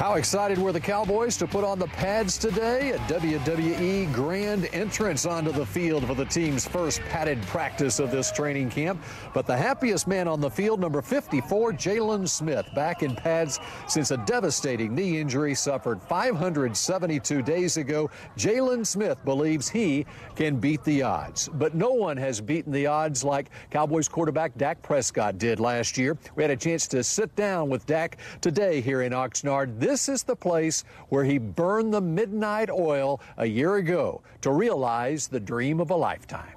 How excited were the Cowboys to put on the pads today? A WWE grand entrance onto the field for the team's first padded practice of this training camp. But the happiest man on the field, number 54, Jaylon Smith, back in pads since a devastating knee injury suffered 572 days ago. Jaylon Smith believes he can beat the odds. But no one has beaten the odds like Cowboys quarterback Dak Prescott did last year. We had a chance to sit down with Dak today here in Oxnard. This is the place where he burned the midnight oil a year ago to realize the dream of a lifetime.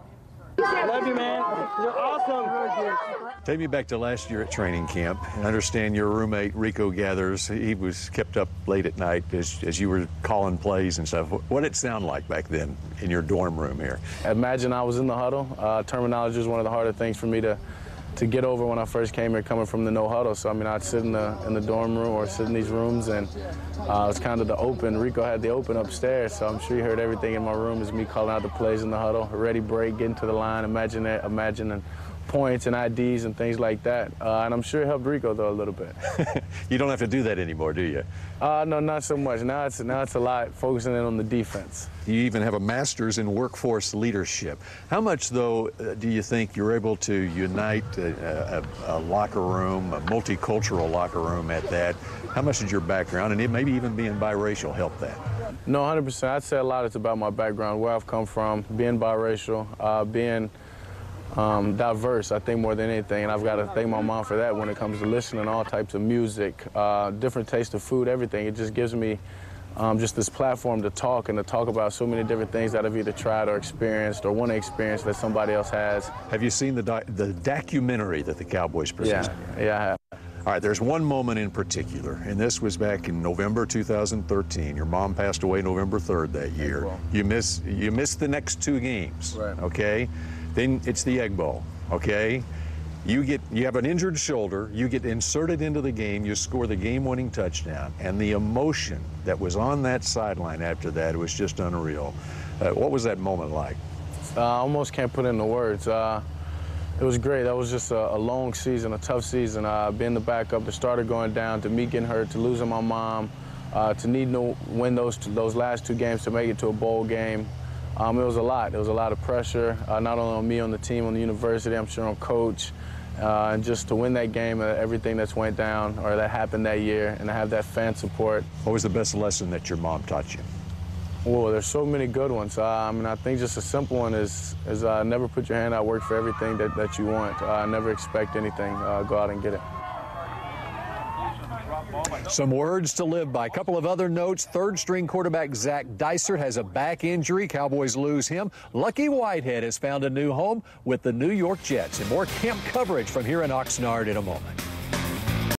Love you, man. You're awesome. Take me back to last year at training camp. I understand your roommate, Rico Gathers, he was kept up late at night as you were calling plays and stuff. What did it sound like back then in your dorm room here? Imagine I was in the huddle. Terminology was one of the harder things for me to get over when I first came here, coming from the no huddle. So, I mean, I'd sit in the dorm room or sit in these rooms, and it was kind of the open. Rico had the open upstairs, so I'm sure he heard everything in my room as me calling out the plays in the huddle, ready break, getting to the line, imagining points and IDs and things like that. And I'm sure it helped Rico, though, a little bit. You don't have to do that anymore, do you? No, not so much. Now it's a lot focusing in on the defense. You even have a master's in workforce leadership. How much, though, do you think you're able to unite a locker room, a multicultural locker room at that? How much did your background, and it maybe even being biracial, help that? No, 100%. I'd say a lot it's about my background, where I've come from, being biracial, being diverse, I think, more than anything. And I've got to thank my mom for that when it comes to listening to all types of music, different taste of food, everything. It just gives me just this platform to talk and to talk about so many different things that I've either tried or experienced or want to experience that somebody else has. Have you seen the documentary that the Cowboys presented? Yeah, I have. All right, there's one moment in particular, and this was back in November 2013. Your mom passed away November 3rd that year. Well, you missed the next two games, right. Okay? Then it's the Egg Bowl, okay? You have an injured shoulder, you get inserted into the game, you score the game-winning touchdown, and the emotion that was on that sideline after that was just unreal. What was that moment like? I almost can't put into words. It was great. That was just a long season, a tough season. Being the backup, the starter going down, to me getting hurt, to losing my mom, to need to win those last two games to make it to a bowl game. It was a lot. There was a lot of pressure, not only on me, on the team, on the university, I'm sure on coach. And just to win that game, everything that's went down or that happened that year, and to have that fan support. What was the best lesson that your mom taught you? Well, there's so many good ones. I mean, I think just a simple one is never put your hand out, work for everything that you want. Never expect anything, go out and get it. Some words to live by. A couple of other notes. Third-string quarterback Zach Dysert has a back injury. Cowboys lose him. Lucky Whitehead has found a new home with the New York Jets. And more camp coverage from here in Oxnard in a moment.